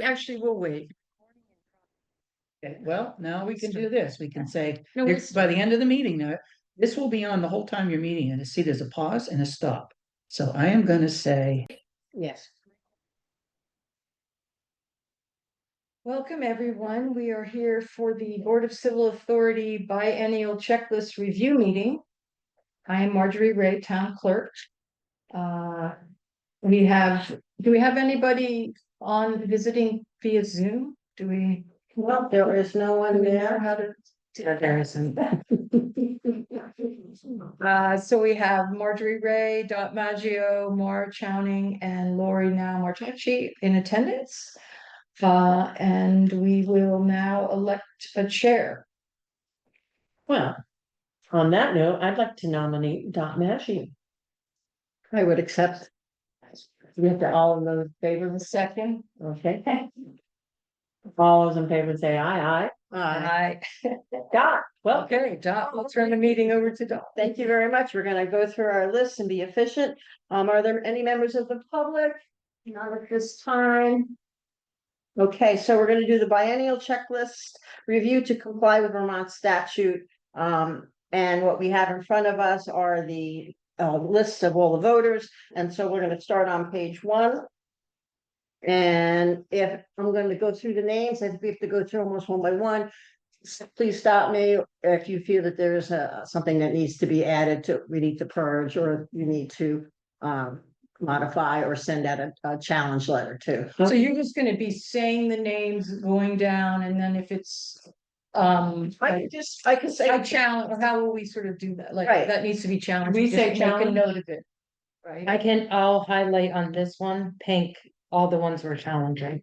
Actually, we'll wait. Okay, well, now we can do this. We can say, No, by the end of the meeting, now, this will be on the whole time you're meeting, and see, there's a pause and a stop. So I am gonna say, yes. Welcome, everyone. We are here for the Board of Civil Authority Biennial Checklist Review Meeting. I am Marjorie Ray, Town Clerk. Do we have anybody on visiting via Zoom? Do we? Well, there is no one Do we know there. how to? There isn't. So we have Marjorie Ray, Dot Maggio, Maura Chowning, and Lori now Martacci in attendance. And we will now elect a chair. Well, on that note, I'd like to nominate Dot Maggio. I would accept. We have to all of those in favor of A second. Okay. All those in favor say aye, Aye. Dot, well, Okay, Dot, we'll turn the meeting over to Dot. thank you very much. We're gonna go through our list and be efficient. Are there any members of the public? Not at this time. Okay, so we're gonna do the biennial checklist review to comply with Vermont statute. And what we have in front of us are the lists of all the voters, and so we're gonna start on page 1. And if I'm going to go through the names, I think we have to go through almost one by one. Please stop me if you feel that there's something that needs to be added to, we need to purge, or you need to modify or send out a challenge letter too. So you're just gonna be saying the names going down, and then if it's I can say I challenge, or how will we sort of do that? Like, Right. that needs to be challenged. We Just say make a challenge. note of it. Right? I'll highlight on this one, pink, all the ones we're challenging.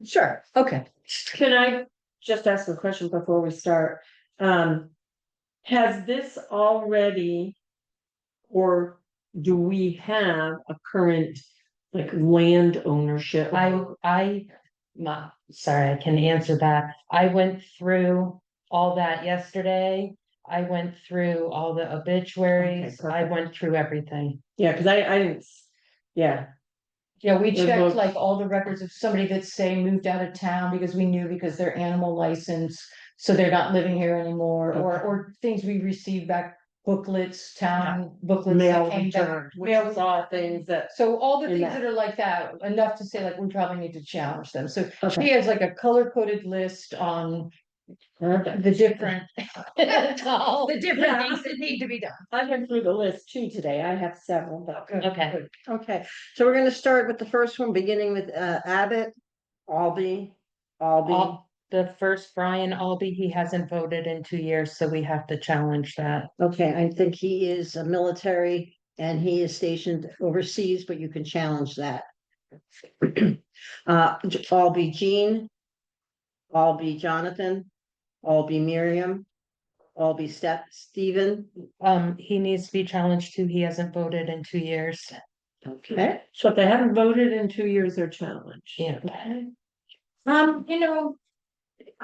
Sure. Okay. Can I just ask a question before we start? Has this already, or do we have a current like land ownership? Sorry, I can answer that. I went through all that yesterday. I went through all the obituaries. Okay, I perfect. went through everything. Yeah, because I didn't, yeah. Yeah, we They're checked both- like all the records of somebody that say moved out of town because we knew, because their animal license, so they're not living here anymore, or things we received back, booklets, town booklets. that Mail came back. return, which Mail is all things that. So all the in things that. that are like that, enough to say like, we probably need to challenge them. So Okay. she has like a color coded list on Okay. the different. all The different things that need to be done. I went through the list too today. I have several, but. Okay. Okay, so we're gonna start with the first one, beginning with Abbott, Albee. The first Brian Albee, he hasn't voted in 2 years, so we have to challenge that. Okay, I think he is a military and he is stationed overseas, but you can challenge that. Albee Jean, Albee Jonathan, Albee Miriam, Albee Stephen. He needs to be challenged too. He hasn't voted in 2 years. Okay, so if they haven't voted in 2 years, they're challenged. Yeah. You know,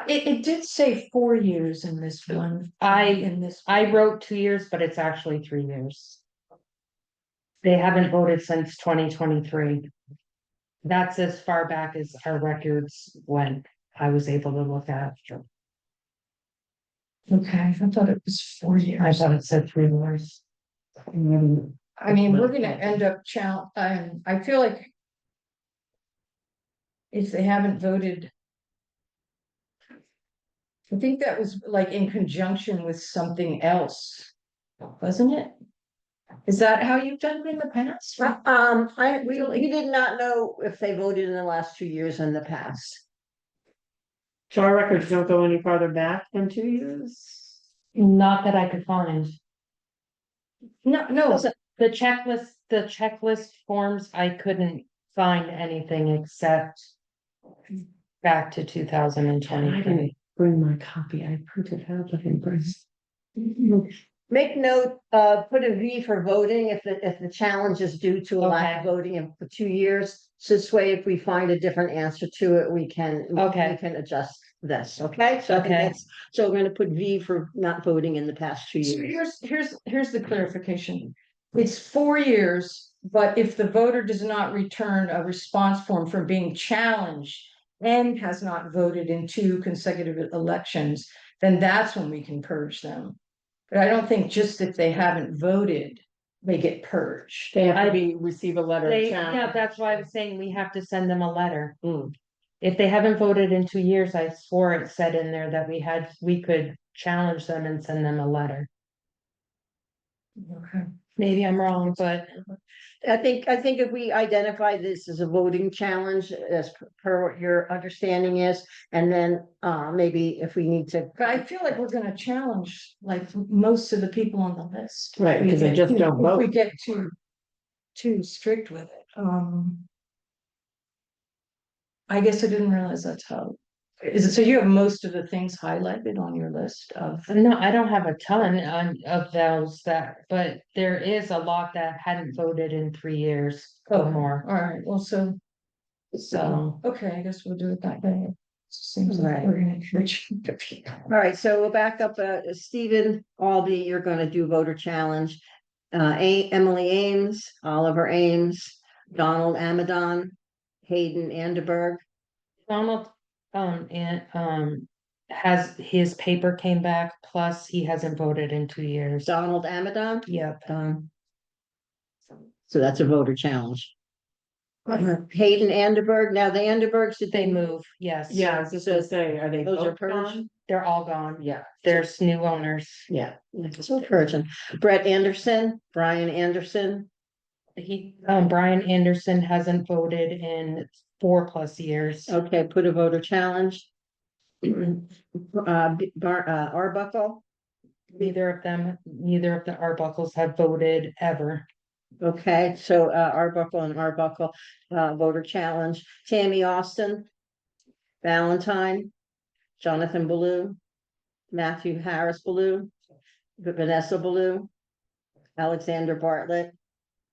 it did say 4 years in this one. I wrote 2 years, but it's actually 3 years. They haven't voted since 2023. That's as far back as our records went. I was able to look after. Okay, I thought it was 4 years. I thought it said 3 years. I mean, we're gonna end up I feel like. If they haven't voted. I think that was like in conjunction with something else, wasn't it? Is that how you've done it in the past? We did not know if they voted in the last 2 years in the past. So our records don't go any farther back than 2 years? Not that I could find. No, The checklist forms, I couldn't find anything except back to 2023. Bring my copy, I printed out the papers. Make note, put a V for voting if the challenge is due to a lack of voting for 2 years. So this way, if we find a different answer to it, we can adjust this, okay? So I think that's, so we're gonna put V for not voting in the past 2 years. So here's the clarification. It's 4 years, but if the voter does not return a response form for being challenged, and has not voted in 2 consecutive elections, then that's when we can purge them. But I don't think just if they haven't voted, they get purged. They have to receive a letter of They, challenge. yeah, that's why I was saying we have to send them a letter. Mm. If they haven't voted in 2 years, I swore it said in there that we could challenge them and send them a letter. Okay. Maybe I'm wrong, but I think if we identify this as a voting challenge, as per what your understanding is, and then, maybe if we need to. But I feel like we're gonna challenge like most of the people on the list. Right, If we 'cause they get- just don't If we vote. get too strict with it, I guess I didn't realize that's how, is it, so you have most of the things highlighted on your list of? no, I don't have a ton of those that, but there is a lot that hadn't voted in 3 years or more. All right, well, so, okay, I guess we'll do it that way. Seems like Right. we're gonna encourage. people. All right, so we'll back up, Stephen Albee, you're gonna do voter challenge. Emily Ames, Oliver Ames, Donald Amadon, Hayden Anderberg. Donald, has, his paper came back, plus he hasn't voted in 2 years. Donald Amadon. Yep, So that's a voter challenge. Hayden Anderberg, now the Anderbergs, did they they move? move, yes. Yeah, I was just gonna say, are they Those are both purged? gone? They're all gone. Yeah, There's new owners. yeah. So purging. Brett Anderson, Brian Anderson, Brian Anderson hasn't voted in 4+ years. okay, put a voter challenge. Arbuckle, Neither of the Arbuckles have voted ever. okay, so Arbuckle and Arbuckle, voter challenge. Tammy Austin, Valentine, Jonathan Ballou, Matthew Harris Ballou, Vanessa Ballou, Alexander Bartlett,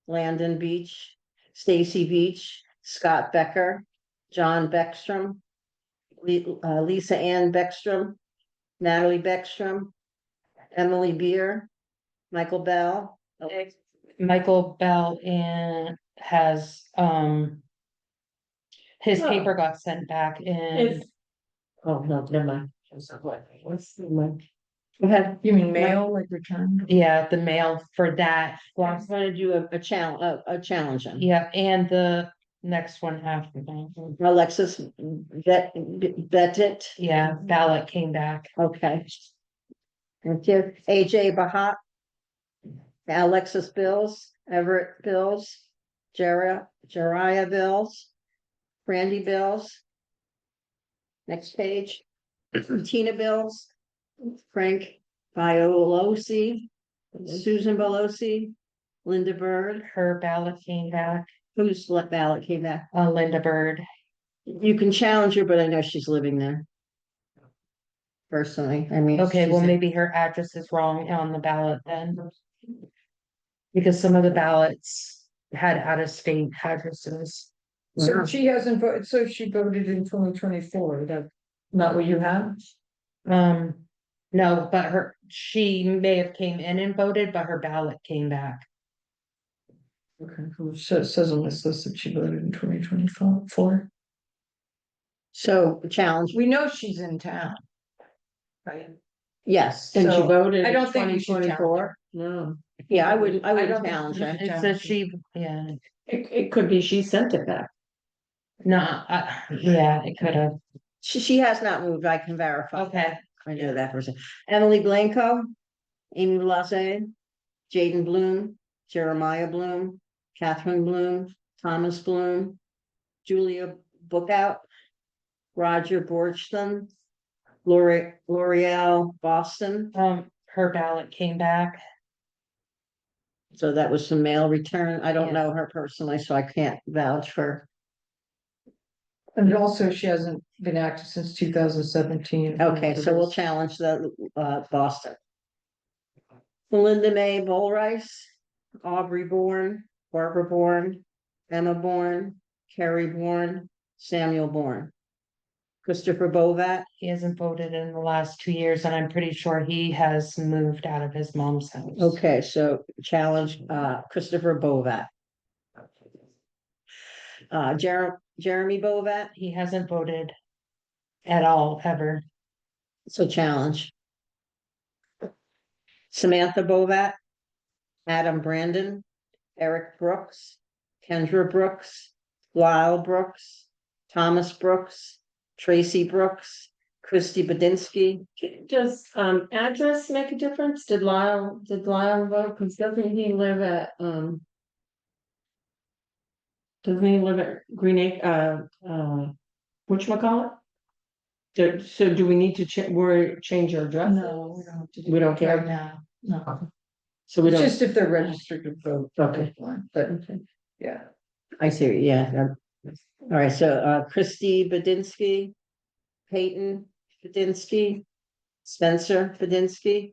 Landon Beach, Stacy Beach, Scott Becker, John Beckstrom, Lisa Ann Beckstrom, Natalie Beckstrom, Emily Beer, Michael Bell. Michael Bell and has, his Oh. paper got sent back and If, oh, no, never mind. What's the one? Go ahead. You mean mail, like returned? yeah, the mail for that. I was gonna do a challenge. him. Yeah, and the next one after that. Alexis Bettit, Yeah, ballot came back. okay. Thank you. AJ Bahat. Alexis Bills, Everett Bills, Jariah Bills, Brandy Bills. Next page. Tina Bills, Frank Biolosi, Susan Belosi, Linda Bird, Her ballot came back, whose ballot came back? Linda Bird. You can challenge her, but I know she's living there. Personally, I mean. Okay, well, she's- maybe her address is wrong on the ballot then. Because some of the ballots had out-of-state addresses. So she hasn't voted, so she voted in 2024, that, not what you have? No, but she may have came in and voted, but her ballot came back. Okay, cool. So it says on this list that she voted in 2024. So challenge, We know she's in town. Right? yes, And she So, voted I in don't think we twenty should challenge twenty-four? No, yeah, I wouldn't don't think challenge we her. should. It says she, yeah, it could be she sent it back. no, yeah, it could have. She has not moved, I can verify. Okay, I know that person. Emily Blanco, Amy Blase, Jaden Bloom, Jeremiah Bloom, Catherine Bloom, Thomas Bloom, Julia Bookout, Roger Borchton, L'Oreal Boston. her ballot came back. So that was some mail return. I don't Yeah. know her personally, so I can't vouch for. And also she hasn't been active since 2017. Okay, so we'll challenge the Boston. Melinda May Bullrice, Aubrey Bourne, Barbara Bourne, Emma Bourne, Carrie Bourne, Samuel Bourne. Christopher Bovat, He hasn't voted in the last 2 years, and I'm pretty sure he has moved out of his mom's house. okay, so challenge Christopher Bovat. Jeremy Bovat, He hasn't voted at all, ever. So challenge. Samantha Bovat, Adam Brandon, Eric Brooks, Kendra Brooks, Lyle Brooks, Thomas Brooks, Tracy Brooks, Christy Bedinsky. Does address make a difference? Did Lyle vote? Cause doesn't he live at doesn't he live at Green Acre, whatchamacallit? So do we need to change our address? No, we don't have to do We don't that right care? now. No, So we it's don't, just if they're registered to vote. Okay. But, yeah. I see, yeah. All right, so Christy Bedinsky, Peyton Bedinsky, Spencer Bedinsky,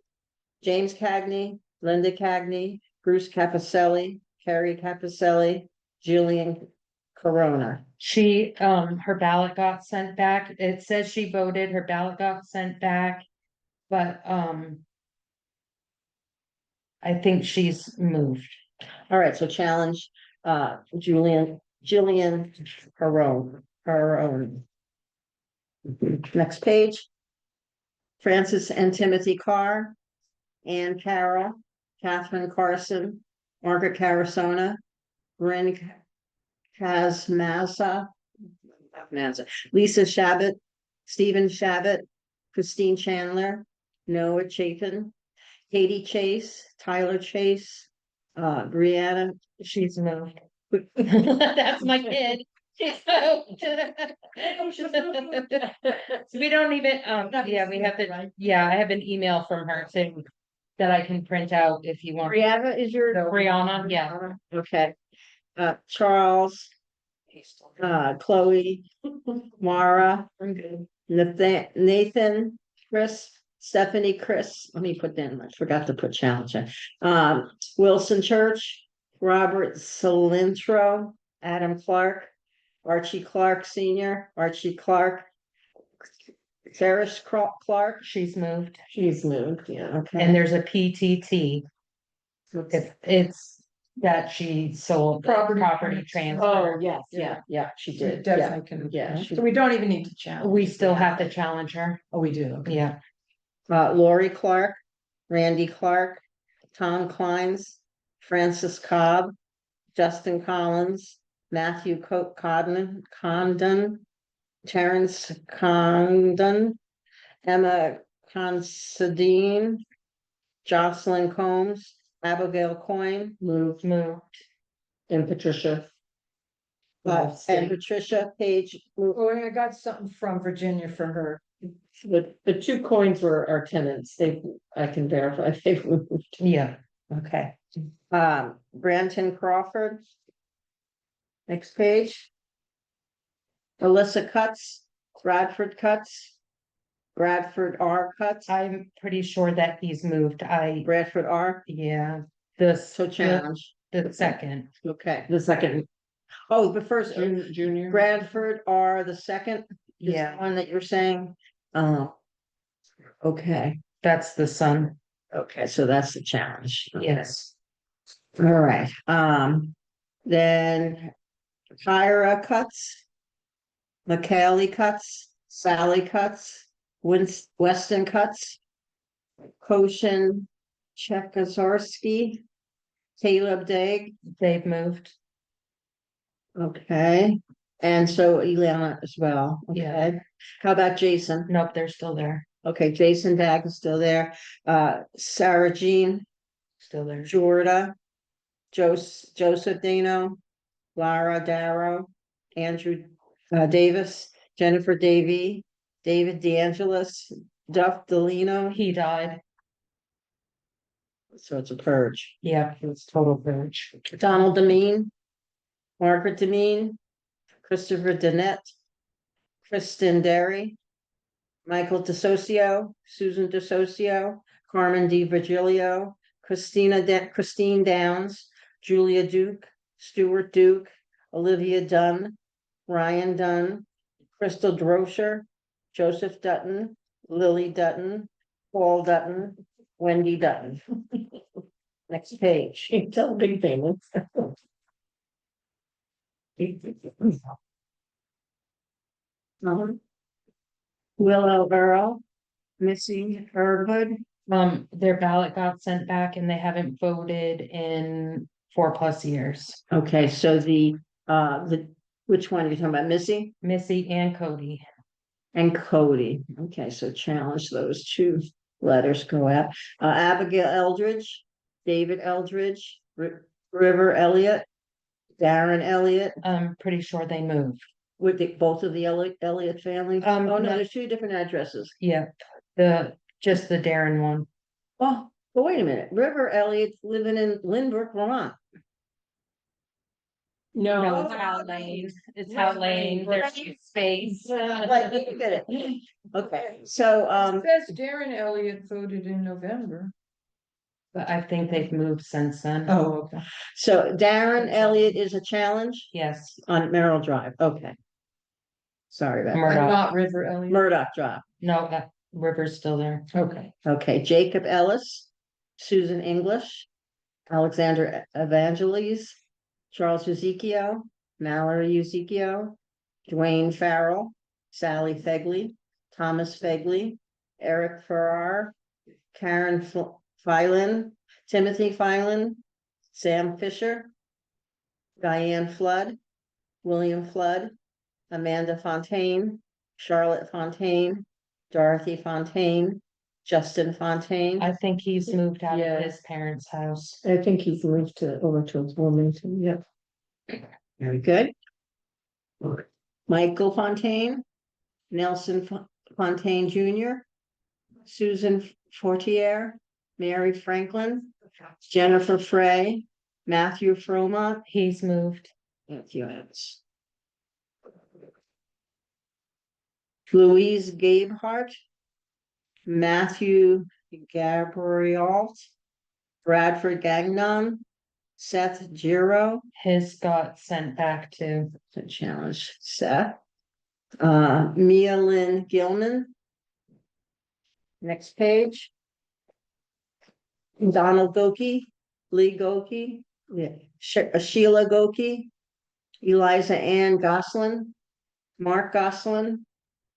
James Cagney, Linda Cagney, Bruce Capicelli, Carrie Capicelli, Julian Corona. She, her ballot got sent back. It says she voted, her ballot got sent back, but, I think she's moved. All right, so challenge Jillian her own. Next page. Francis and Timothy Carr, Ann Carroll, Catherine Carson, Margaret Carasona, Bryn Kazmasa, Lisa Shabbat, Stephen Shabbat, Christine Chandler, Noah Chapin, Katie Chase, Tyler Chase, Brianna. She's moved. That's my kid. She's moved. We don't even, yeah, we have the, yeah, I have an email from her saying that I can print out if you want. Brianna is your. Brianna, yeah. Okay. Charles, Chloe, Mara, Nathan, Chris, Stephanie, Chris, let me put them, I forgot to put challenge. Wilson Church, Robert Cilintro, Adam Clark, Archie Clark Senior, Archie Clark, Ferris Clark. She's moved. she's moved, yeah. And Okay, there's a PTT. It's that she sold the Property property transfer. Oh, transfer. yes, yeah, she She did, definitely can. yeah. So we don't even need to challenge. We it. still have to challenge her. Oh, we do, okay. Yeah. Lori Clark, Randy Clark, Tom Kleins, Francis Cobb, Justin Collins, Matthew Condon, Terrence Condon, Emma Considine, Jocelyn Combs, Abigail Coyne, moved, and Patricia. and Patricia Page. Oh, and I got something from Virginia for her. The two coins were our tenants, I can verify they've moved. Yeah. Okay. Branton Crawford. Next page. Alyssa Cutts, Bradford Cutts, Bradford R Cutts, I'm pretty sure that he's moved. Bradford R. Yeah, So challenge. the second. Okay. The second Oh, the first, junior. Bradford R, the second, is the Yeah, one that you're saying? Okay, that's the son. okay, so that's the challenge. Yes. All right, then Kyra Cuts, McKaylee Cuts, Sally Cuts, Weston Cuts, Koshin Czechoslovaski, Caleb Dagg, They've moved. okay, and so Eliana as well, Yeah. okay. How about Jason? Nope, they're still there. Okay, Jason Dagg is still there, Sarah Jean, Still there. Jorda, Joseph Dano, Lara Darrow, Andrew Davis, Jennifer Davy, David DeAngelis, Duff Delino, He died. so it's a purge. Yeah, it's total purge. Donald Demeen, Margaret Demeen, Christopher Danette, Kristen Derry, Michael DeSocio, Susan DeSocio, Carmen DiVirgilio, Christine Downs, Julia Duke, Stuart Duke, Olivia Dunn, Ryan Dunn, Crystal Droscher, Joseph Dutton, Lily Dutton, Paul Dutton, Wendy Dutton. Next page. Tell big payments. Willow Earl, Missy Herwood, Their ballot got sent back and they haven't voted in 4+ years. okay, so which one are you talking about, Missy Missy and Cody. and Cody? Okay, so challenge those two letters go out. Abigail Eldridge, David Eldridge, River Elliott, Darren Elliott, I'm pretty sure they moved. with both of the Elliott family? Oh, no, no. there's two different addresses. Yeah, just the Darren one. Oh, but wait a minute, River Elliott's living in Lynbrook, Vermont. No, No, it's Hal Lane. It's Hal Lane. There's space. Right, you get it. Okay, so, It says Darren Elliott voted in November. But I think they've moved since then. Oh, okay. so Darren Elliott is a challenge Yes, on Merrill Drive, okay. Sorry about that. Murdoch. Not River Elliott. Murdoch Drive, No, that river's still there. Okay. okay, Jacob Ellis, Susan English, Alexander Evangeles, Charles Ezekiel, Mallory Ezekiel, Dwayne Farrell, Sally Fegley, Thomas Fegley, Eric Farrar, Karen Filan, Timothy Filan, Sam Fisher, Diane Flood, William Flood, Amanda Fontaine, Charlotte Fontaine, Dorothy Fontaine, Justin Fontaine. I think he's moved out Yeah. of his parents' house. I think he's moved over to Wilmington, yeah. Very good. Michael Fontaine, Nelson Fontaine Jr., Susan Fortier, Mary Franklin, Jennifer Frey, Matthew Fromont, He's moved. Matthew Evans. Louise Gabehart, Matthew Gabriel, Bradford Gagnon, Seth Giro, His got sent back to. the challenge, Seth. Mia Lynn Gilman. Next page. Donald Goki, Lee Goki, yeah, Sheila Goki, Eliza Ann Goslin, Mark Goslin,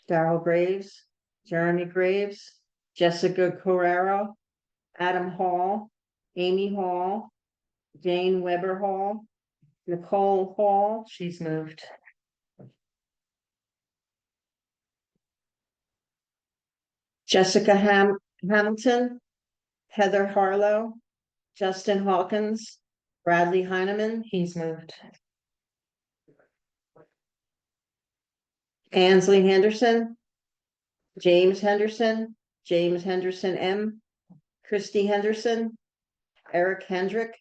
Darrell Graves, Jeremy Graves, Jessica Carrero, Adam Hall, Amy Hall, Jane Weber Hall, Nicole Hall, She's moved. Jessica Hamilton, Heather Harlow, Justin Hawkins, Bradley Heineman, He's moved. Ansley Henderson, James Henderson, James Henderson M, Christy Henderson, Eric Hendrick,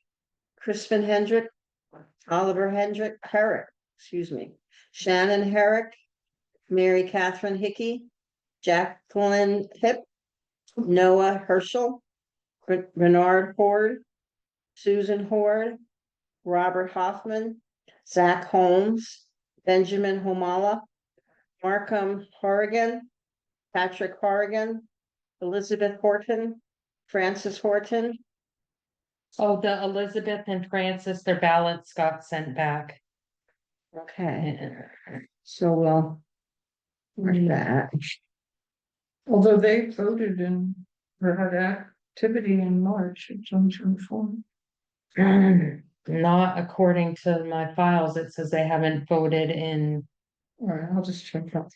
Crispin Hendrick, Oliver Herrick, excuse me, Shannon Herrick, Mary Catherine Hickey, Jacqueline Hip, Noah Herschel, Bernard Horde, Susan Horde, Robert Hoffman, Zach Holmes, Benjamin Homala, Markham Horrigan, Patrick Horrigan, Elizabeth Horton, Francis Horton. Oh, the Elizabeth and Francis, their ballots got sent back. Okay, so we'll mark that. Although they voted in, or had activity in March of 2024. Not according to my files, it says they haven't voted in, All right, I'll just check that.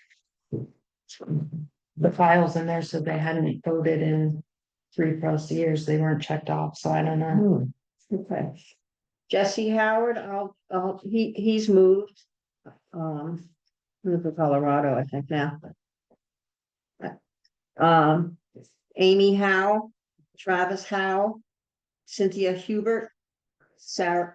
the files in there said they hadn't voted in 3+ years, they weren't checked off, so I don't know. Okay. Jesse Howard, he's moved. Moved to Colorado, I think now. Amy Howe, Travis Howe, Cynthia Hubert, Sarah,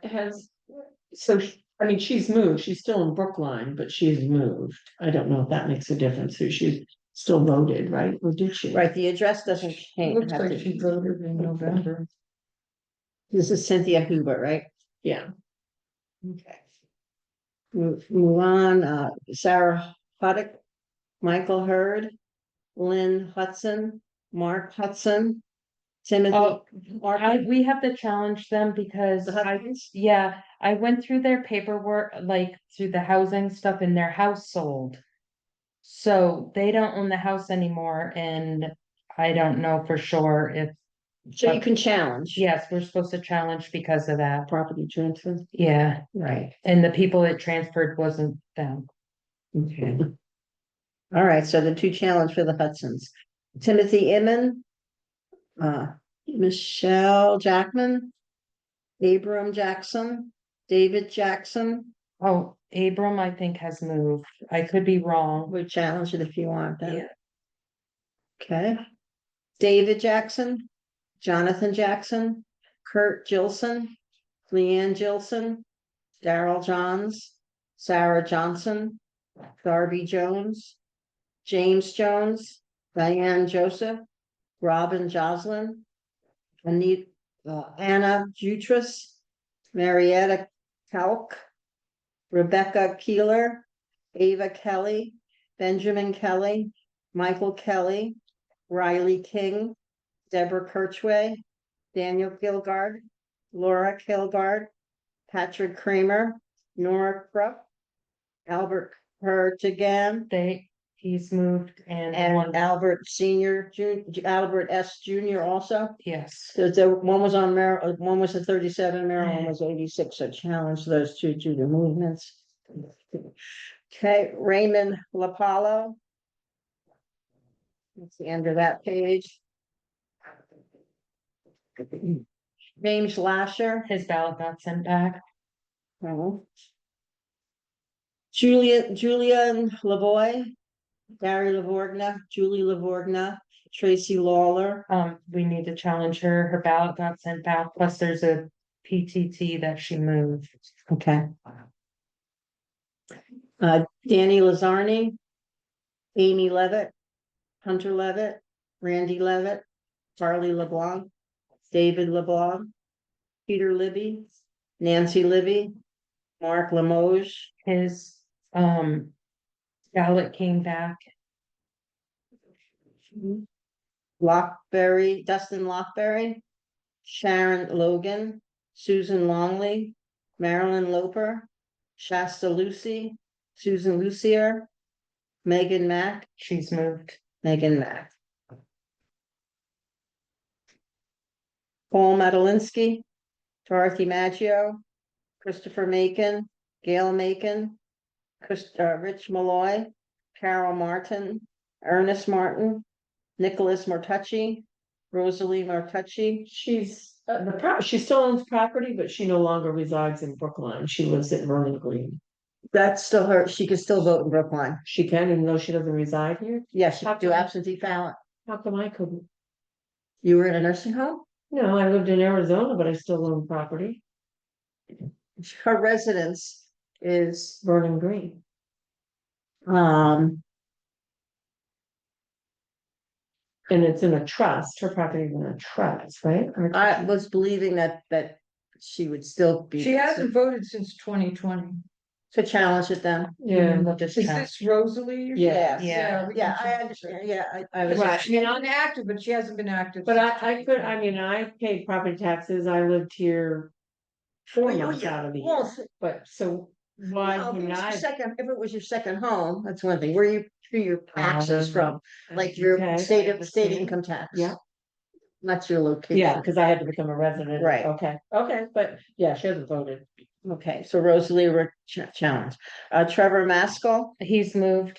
I mean, she's moved, she's still in Brookline, but she's moved. I don't know if that makes a difference, so she still voted, right, or did she? right, the address doesn't change. Looks like she voted in November. This is Cynthia Hubert, right? Yeah, Okay. Move on, Sarah Huddick, Michael Hurd, Lynn Hudson, Mark Hudson, Timothy. Oh, Mark. we have to challenge them because The Hudsons? yeah, I went through their paperwork, like through the housing stuff and their house sold. So they don't own the house anymore and I don't know for sure if, So you can challenge. yes, we're supposed to challenge because of that. Property transfer. Yeah, Right. and the people it transferred wasn't them. Okay. All right, so the two challenge for the Hudsons, Timothy Inman, Michelle Jackman, Abram Jackson, David Jackson. Oh, Abram, I think has moved. I could be wrong. We challenge it if you want Yeah. that. Okay. David Jackson, Jonathan Jackson, Kurt Gilson, Leanne Gilson, Daryl Johns, Sarah Johnson, Darby Jones, James Jones, Diane Joseph, Robin Joslin, Anna Jutras, Marietta Kalk, Rebecca Keeler, Ava Kelly, Benjamin Kelly, Michael Kelly, Riley King, Deborah Kirchway, Daniel Kilgard, Laura Kilgard, Patrick Kramer, Nora Krupp, Albert Hertigan, He's moved and and one, Albert Senior, Albert S. Junior also. yes, The one was on one was a 37, Maryland was 86, so challenge those two to the movements. Okay, Raymond LaPallo. That's the end of that page. James Lasher. his ballot got sent back. Oh. Julian Lavoy, Gary Lavorgna, Julie Lavorgna, Tracy Lawler. We need to challenge her. Her ballot got sent back, plus there's a PTT that she moved. Okay. Danny Lazarni, Amy Levitt, Hunter Levitt, Randy Levitt, Charlie LeBlanc, David LeBlanc, Peter Libby, Nancy Libby, Mark Limoges, His, ballot came back. Lockberry, Dustin Lockberry, Sharon Logan, Susan Longley, Marilyn Loper, Shasta Lucy, Susan Lucier, Megan Mack, She's moved. Megan Mack. Paul Madalinsky, Dorothy Maggio, Christopher Macon, Gail Macon, Rich Malloy, Carol Martin, Ernest Martin, Nicholas Mortucci, Rosalie Mortucci. She still owns property, but she no longer resides in Brookline. She lives at Vernon Green. That's still her. She can still vote in Brookline. She can, even though she doesn't reside here. Yes, she How can do come? absentee ballot. How come I couldn't? You were in a nursing home? No, I lived in Arizona, but I still own property. Her residence is, Vernon Green. um, And it's in a trust. Her property is in a trust, right? I was believing that she would still be. She hasn't voted since 2020. To challenge it then. Yeah. We'll just Is check. this Rosalie? you're saying? Yes. Yeah. we Yeah, can I check. understand. Yeah, I was. Right. She's been active, but she hasn't been active. But since I could, I mean, I paid property taxes. I lived here 4 Well, months out of the year. Well, But so why no, if it can was your I? second, if it was your second home, that's one thing. Where you do your taxes from, like your Okay. state income tax. Yeah. Not your location. Yeah, because I had to become a resident. Right. Okay, but yeah, she hasn't voted. Okay, so Rosalie were challenged. Trevor Maskell, He's moved.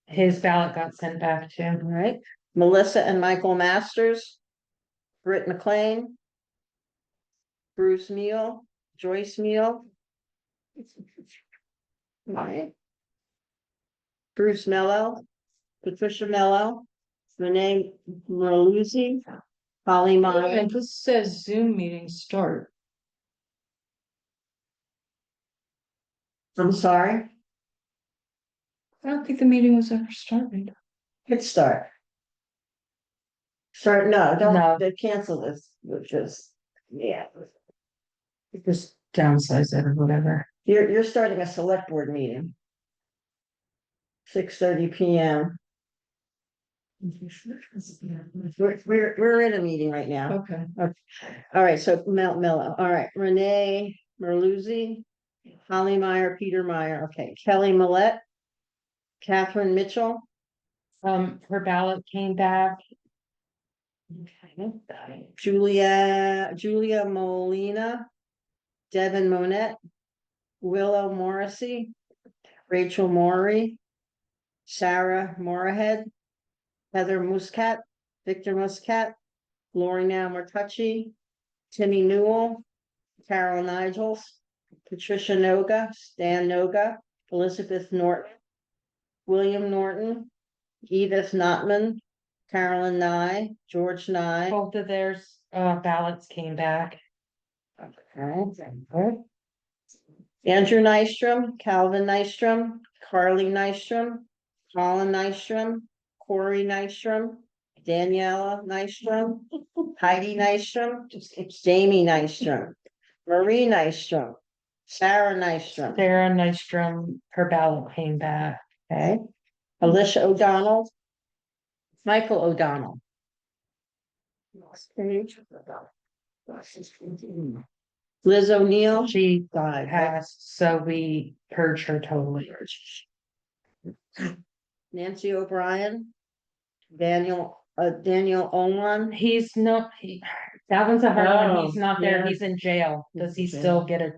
His ballot got sent back too. all right. Melissa and Michael Masters, Britt McLean, Bruce Meal, Joyce Meal. All right. Bruce Mello, Patricia Mello, Renee Merluzzi, Holly Meyer. And this says Zoom meeting start. I'm sorry, I don't think the meeting was ever started. hit start. Start, no, No. don't, they cancel this, which is, yeah. Just downsize it or whatever. You're starting a select board meeting. 6:30 p.m. We're in a meeting right now. Okay. All right, so Mello, all right, Renee Merluzzi, Holly Meyer, Peter Meyer, okay, Kelly Millette, Catherine Mitchell, Her ballot came back. Julia Molina, Devin Monette, Willow Morrissey, Rachel Morey, Sarah Moorhead, Heather Muscat, Victor Muscat, Lori Now Martucci, Timmy Newell, Carol Nigels, Patricia Noga, Stan Noga, Elizabeth Norton, William Norton, Edith Notman, Carolyn Nye, George Nye. Both of theirs ballots came back. Okay. Andrew Nystrom, Calvin Nystrom, Carly Nystrom, Colin Nystrom, Corey Nystrom, Daniela Nystrom, Heidi Nystrom, Jamie Nystrom, Marie Nystrom, Sarah Nystrom. Sarah Nystrom, her ballot came back. Okay. Alicia O'Donnell, Michael O'Donnell. Liz O'Neill. She Died, right? passed, so we purged her totally. Nancy O'Brien, Daniel Oman. He's not, that one's a hard one. He's Oh, not there. yeah. He's in jail. Does he He's in still jail. get a,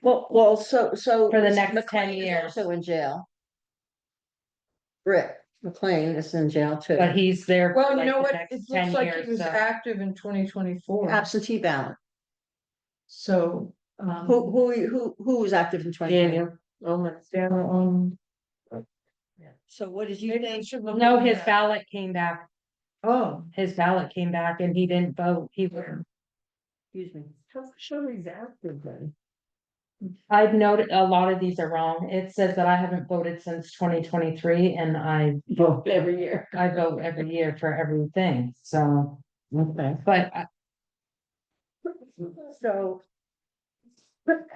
Well, so. For the Mr. next 10 McLean is years. Also in jail. Rick McLean is in jail too. but he's there. for Well, you like know the what? next It 10 looks like he years, was so- active in 2024. Absentee ballot. So, Who was active in 2020? Daniel, oh my. So what did you maybe I think? should look No, into his that. ballot came back. Oh, His ballot came back and he didn't vote. He was. Excuse me. Sure he's active then. I've noted a lot of these are wrong. It says that I haven't voted since 2023 and Vote every year. I vote every year for everything, so, Okay. but So.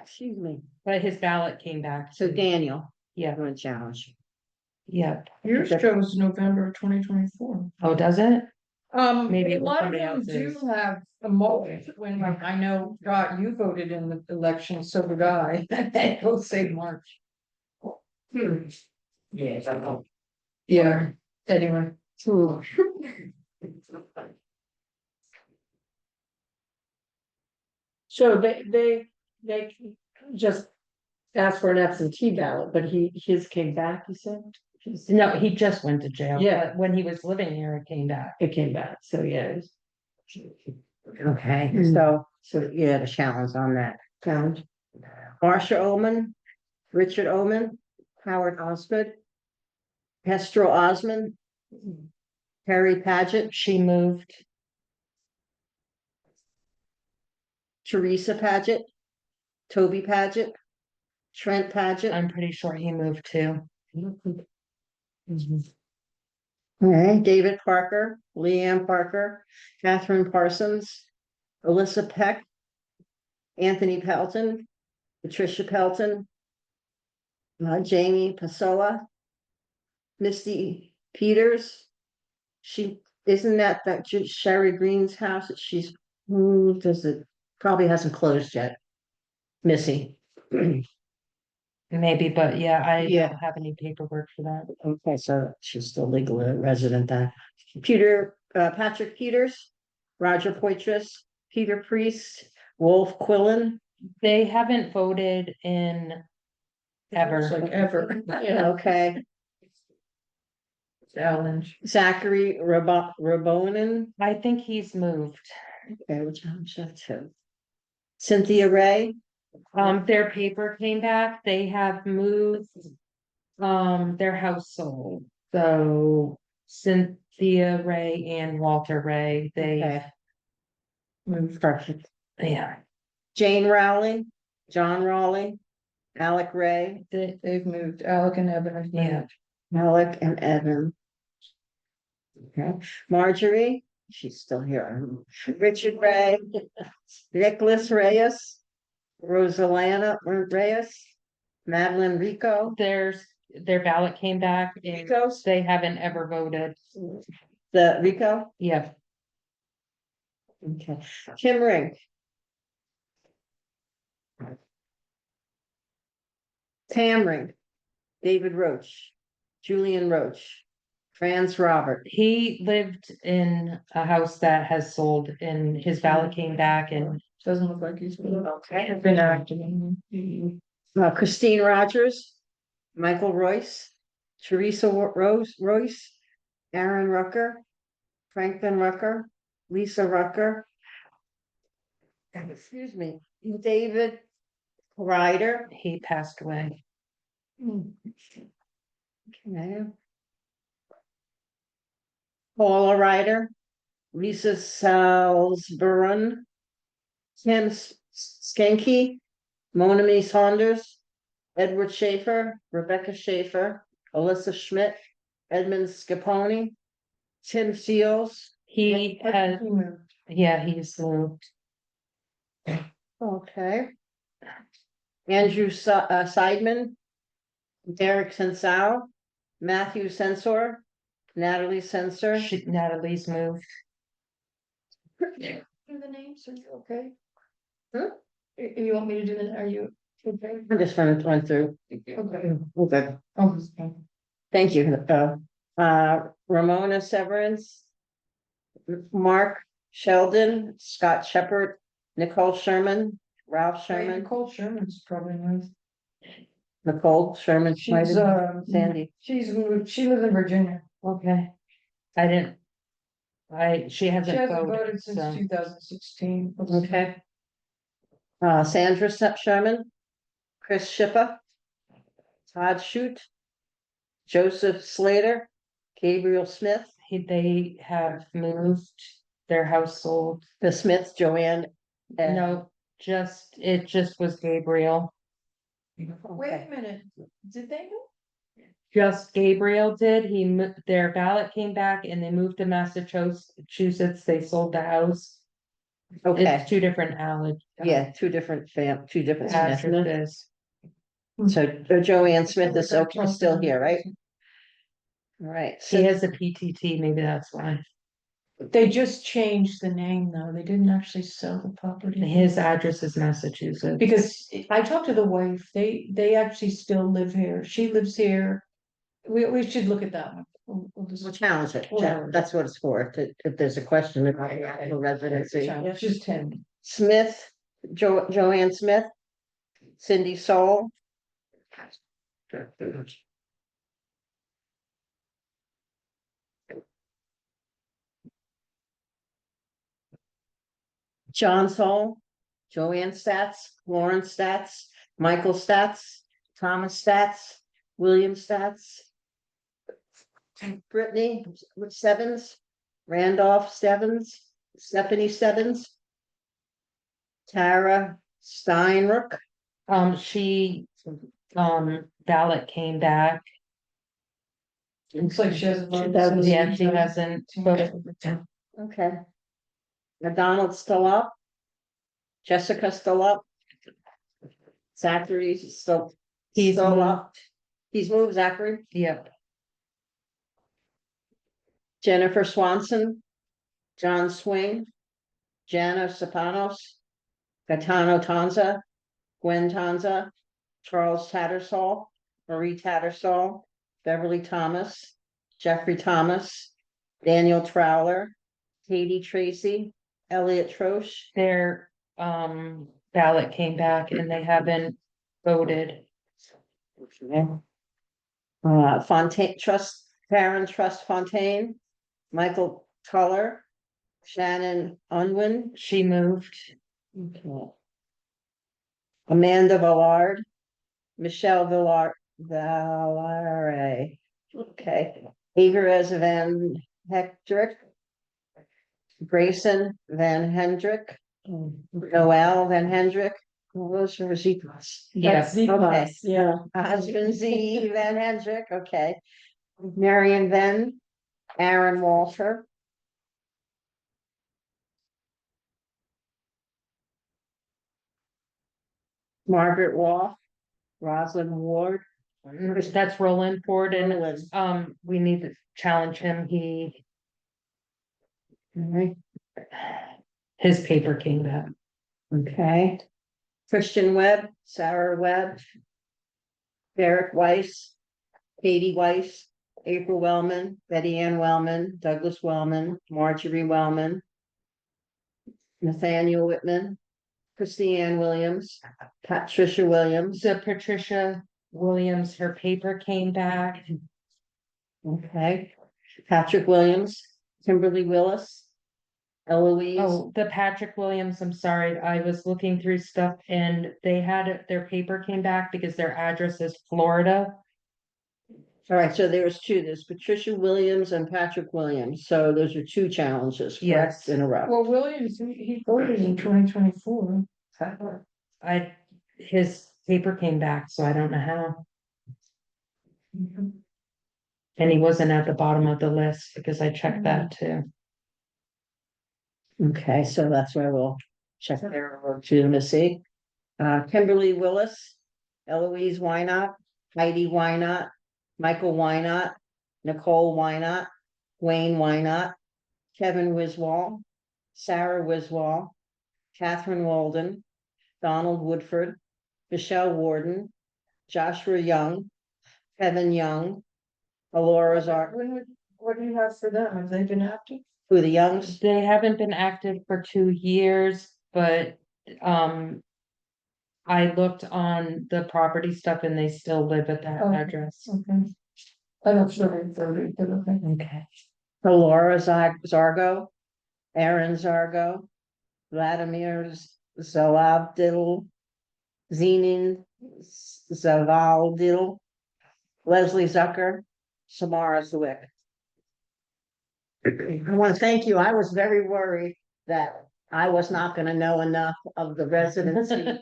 Excuse me. his ballot came back. So too. Daniel, Yeah, I'm gonna challenge. yeah. yours shows November of 2024. Oh, does it? Maybe A it was lot of somebody them do else's. have a moment when, like, I know, Scott, you voted in the election, so did I. It'll say March. Yes, I know. Yeah, anyway. So they just asked for an absentee ballot, but his came back, you said? No, he just went to jail. Yeah. But when he was living here, it came back. It came back, so yeah. Okay, Hmm. so you had a challenge on that. Challenge. Marsha Oman, Richard Oman, Howard Osgood, Kestrel Osmond, Harry Paget, She moved. Teresa Paget, Toby Paget, Trent Paget. I'm pretty sure he moved too. Okay, David Parker, Leanne Parker, Catherine Parsons, Alyssa Peck, Anthony Pelton, Patricia Pelton, Jamie Pasola, Misty Peters. Isn't that Sherry Green's house that she's, does it, probably hasn't closed yet. Missy. Maybe, but yeah, I Yeah. don't have any paperwork for that. Okay, so she's still legal resident then. Patrick Peters, Roger Poitras, Peter Priest, Wolf Quillen. They haven't voted in It's ever. like ever. Okay, Challenge. Zachary Rabonin. I think he's moved. Okay, which I'm sure too. Cynthia Ray. Their paper came back. They have moved. Their house sold. So Cynthia Ray and Walter Ray, they, Okay. Perfect. yeah, Jane Rowley, John Rowley, Alec Ray, They've moved. Alec and Evan have yeah. moved. Alec and Evan. Okay, Marjorie, she's still here. Richard Ray, Nicholas Reyes, Rosalana Reyes, Madeline Rico. Their ballot came back and Rico's, they haven't ever voted. the Rico. Yeah, Okay, Kim Rink. Tam Rink, David Roach, Julian Roach, Franz Robert. He lived in a house that has sold and his ballot came back and Doesn't look like he's been Okay. active. Christine Rogers, Michael Royce, Teresa Royce, Aaron Rucker, Franklin Rucker, Lisa Rucker. Excuse me, David Ryder. he passed away. Okay. Paula Ryder, Lisa Salzburn, Kim Skanky, Monami Saunders, Edward Schaefer, Rebecca Schaefer, Alyssa Schmidt, Edmund Scapone, Tim Seals. He had, yeah, he's moved. Okay. Andrew Seidman, Derek Sensao, Matthew Sensor, Natalie Sensor. Natalie's moved. Do the names, are you okay? Huh? You want me to do the, are you? Okay. I just went through. Okay. Okay. Oh, okay. Thank you. Ramona Severance, Mark Sheldon, Scott Shepherd, Nicole Sherman, Ralph Sherman, Nicole Sherman's probably nice. Nicole Sherman. might She's, have been Sandy. she's, she lives in Virginia. Okay. I didn't. She She hasn't hasn't voted, voted since so 2016. Okay. Sandra Sherman, Chris Schipper, Todd Shute, Joseph Slater, Gabriel Smith, they have moved their house sold. the Smiths, Joanne. and- No, it just was Gabriel. Wait Okay. a minute, did they move? Just Gabriel did. Their ballot came back and they moved to Massachusetts. They sold the house. Okay, It's two different yeah, two different Smiths. addresses. So Joanne Smith is okay, still here, right? All right. He has a PTT, maybe that's why. They just changed the name though, they didn't actually sell the property. His address is Massachusetts. Because I talked to the wife, they actually still live here, she lives here. We should look at that one. We'll just- We'll challenge it. Challenge. That's what it's for. If there's a question about the residency. It's just him. Smith, Joanne Smith, Cindy Soul. John Soul, Joanne Stats, Lauren Stats, Michael Stats, Thomas Stats, William Stats. Brittany Sevens, Randolph Sevens, Stephanie Sevens. Tara Steinrook, She, ballot came back. Looks like she hasn't voted. That was- since Yeah, she hasn't voted. okay. Donald's still up. Jessica's still up. Zachary's still He's still moved. up. He's moved, Zachary. Yep. Jennifer Swanson, John Swing, Jana Sapanos, Gaetano Tanza, Gwen Tanza, Charles Tattersall, Marie Tattersall, Beverly Thomas, Jeffrey Thomas, Daniel Trowler, Katie Tracy, Elliot Troche. Their, ballot came back and they haven't voted. Fontaine Karen Trust Fontaine, Michael Culler, Shannon Unwin. She moved. Okay. Amanda Villard, Michelle Villare. Okay. Egerez Van Hectrick, Grayson Van Hendrick, Noel Van Hendrick. All those are Zetas. Yes. Okay. Yeah. Husband Z Van Hendrick, okay. Marion Venn, Aaron Walter. Margaret Wolf, Rosalind Ward. That's Roland Ford and, Roland. we need to challenge him. His paper came back. Okay. Christian Webb, Sarah Webb. Derek Weiss, Katie Weiss, April Wellman, Betty Ann Wellman, Douglas Wellman, Marjorie Wellman, Nathaniel Whitman, Christie Ann Williams, Patricia Williams. So Patricia Williams, her paper came back. Okay, Patrick Williams, Kimberly Willis, Eloise. Oh, the Patrick Williams, I'm sorry, I was looking through stuff and they had, their paper came back because their address is Florida. All right, so there's two, there's Patricia Williams and Patrick Williams, so those are two challenges, correct, Yes. in a row. Well, Williams, he voted in 2024. His paper came back, so I don't know how. And he wasn't at the bottom of the list because I checked that too. Okay, so that's why we'll check their legitimacy. Kimberly Willis, Eloise Wynot, Heidi Wynot, Michael Wynot, Nicole Wynot, Wayne Wynot, Kevin Wiswall, Sarah Wiswall, Catherine Walden, Donald Woodford, Michelle Warden, Joshua Young, Kevin Young, Alora Zar, What do you have for them? Have they been active? who the Youngs? They haven't been active for 2 years, but, I looked on the property stuff and they still live at that Okay. address. Okay. I don't sure they voted, but okay. Okay. Alora Zargo, Aaron Zargo, Vladimir Zalavdil, Zenin Zavaldil, Leslie Zucker, Samara Zwick. I want to thank you. I was very worried that I was not going to know enough of the residency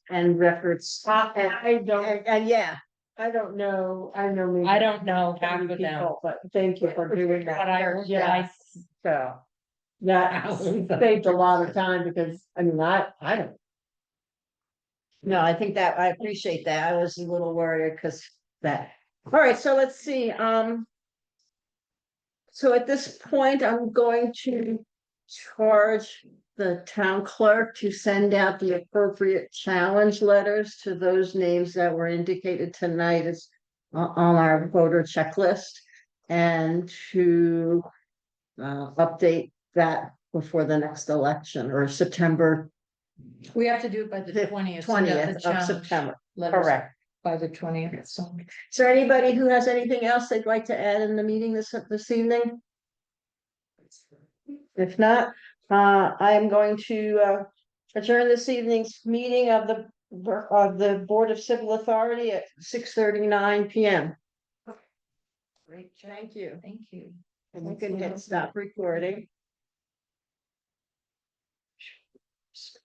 and records. I don't, And yeah, I don't know, I know. maybe I don't know half 30 of them. people, But thank you for doing But that. I, Yeah. so. That saved a lot of time because, I mean, I don't. No, I think that, I appreciate that. I was a little worried because that, all right, so let's see, so at this point, I'm going to charge the town clerk to send out the appropriate challenge letters to those names that were indicated tonight as on our voter checklist and to update that before the next election or September We have to do it by the 20th. so that the 20th of challenge September. letters Correct. By the 20th, so. Is there anybody who has anything else they'd like to add in the meeting this evening? If not, I am going to adjourn this evening's meeting of the Board of Civil Authority at 6:39 PM. Great, Thank you. thank you. And we can hit stop recording.